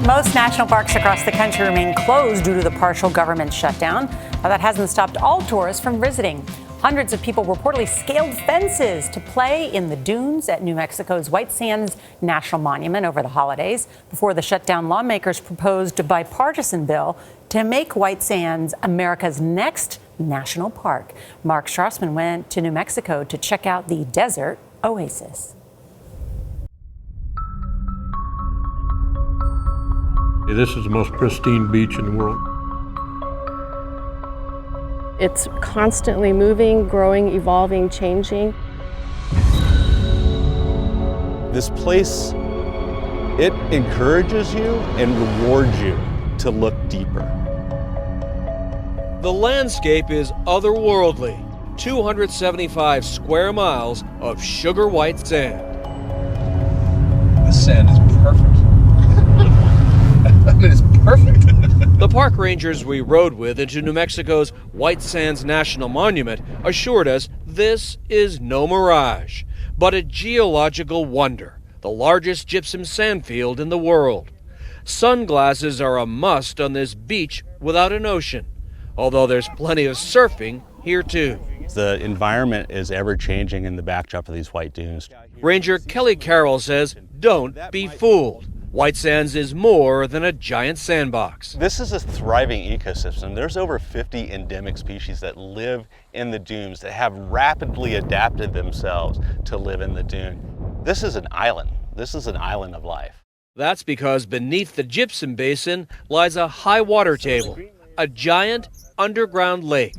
Most national parks across the country remain closed due to the partial government shutdown. Now, that hasn't stopped all tourists from visiting. Hundreds of people reportedly scaled fences to play in the dunes at New Mexico's White Sands National Monument over the holidays. Before the shutdown, lawmakers proposed a bipartisan bill to make White Sands America's next national park. Mark Strassmann went to New Mexico to check out the desert oasis. This is the most pristine beach in the world. It's constantly moving, growing, evolving, changing. This place, it encourages you and rewards you to look deeper. The landscape is otherworldly. 275 square miles of sugar white sand. The sand is perfect. I mean, it's perfect. The park rangers we rode with into New Mexico's White Sands National Monument assured us this is no mirage, but a geological wonder, the largest gypsum sand field in the world. Sunglasses are a must on this beach without an ocean, although there's plenty of surfing here too. The environment is ever-changing in the backdrop of these white dunes. Ranger Kelly Carroll says, don't be fooled. White Sands is more than a giant sandbox. This is a thriving ecosystem. There's over 50 endemic species that live in the dunes that have rapidly adapted themselves to live in the dune. This is an island. This is an island of life. That's because beneath the gypsum basin lies a high water table, a giant underground lake.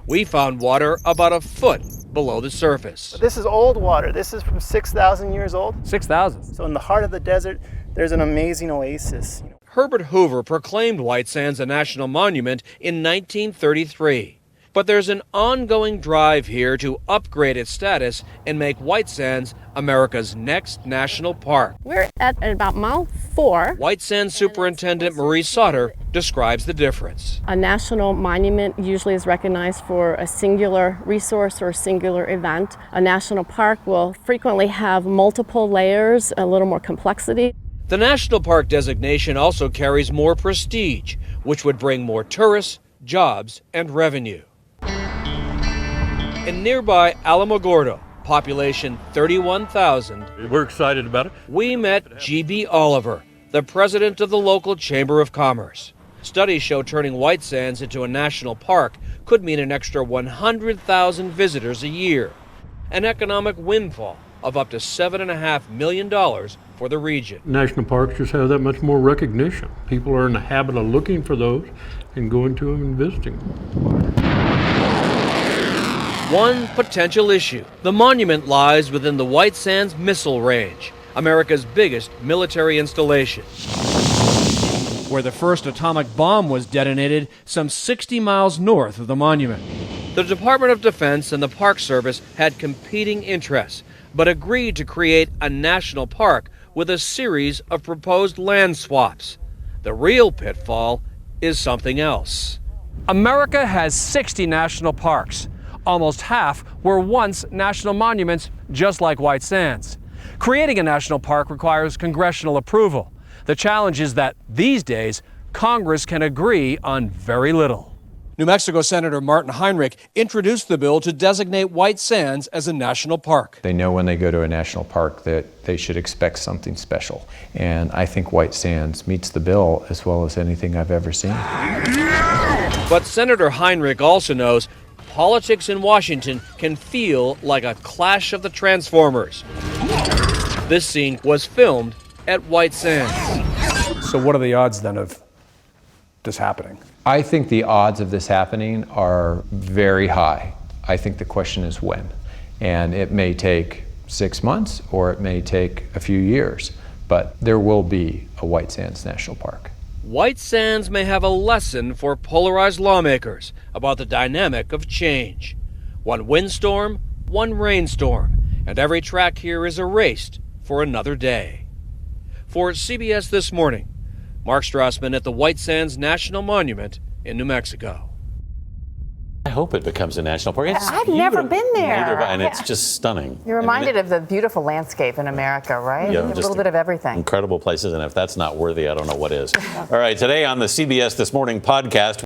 We found water about a foot below the surface. This is old water. This is from 6,000 years old. 6,000. So in the heart of the desert, there's an amazing oasis. Herbert Hoover proclaimed White Sands a national monument in 1933. But there's an ongoing drive here to upgrade its status and make White Sands America's next national park. We're at about mile 4. White Sands Superintendent Marie Sauter describes the difference. A national monument usually is recognized for a singular resource or a singular event. A national park will frequently have multiple layers, a little more complexity. The national park designation also carries more prestige, which would bring more tourists, jobs, and revenue. In nearby Alamogordo, population 31,000, We're excited about it. we met G.B. Oliver, the president of the local Chamber of Commerce. Studies show turning White Sands into a national park could mean an extra 100,000 visitors a year, an economic windfall of up to $7.5 million for the region. National parks just have that much more recognition. People are in the habit of looking for those and going to them and visiting them. One potential issue. The monument lies within the White Sands Missile Range, America's biggest military installation, where the first atomic bomb was detonated some 60 miles north of the monument. The Department of Defense and the Park Service had competing interests, but agreed to create a national park with a series of proposed land swaps. The real pitfall is something else. America has 60 national parks. Almost half were once national monuments, just like White Sands. Creating a national park requires congressional approval. The challenge is that these days, Congress can agree on very little. New Mexico Senator Martin Heinrich introduced the bill to designate White Sands as a national park. They know when they go to a national park that they should expect something special. And I think White Sands meets the bill as well as anything I've ever seen. But Senator Heinrich also knows politics in Washington can feel like a clash of the Transformers. This scene was filmed at White Sands. So what are the odds then of this happening? I think the odds of this happening are very high. I think the question is when. And it may take 6 months or it may take a few years, but there will be a White Sands National Park. White Sands may have a lesson for polarized lawmakers about the dynamic of change. One windstorm, one rainstorm, and every track here is erased for another day. For CBS This Morning, Mark Strassmann at the White Sands National Monument in New Mexico. I hope it becomes a national park. I've never been there. Neither have I, and it's just stunning. You're reminded of the beautiful landscape in America, right? Yeah, a just little bit of everything. Incredible places, and if that's not worthy, I don't know what is. All right, today on the CBS This Morning podcast,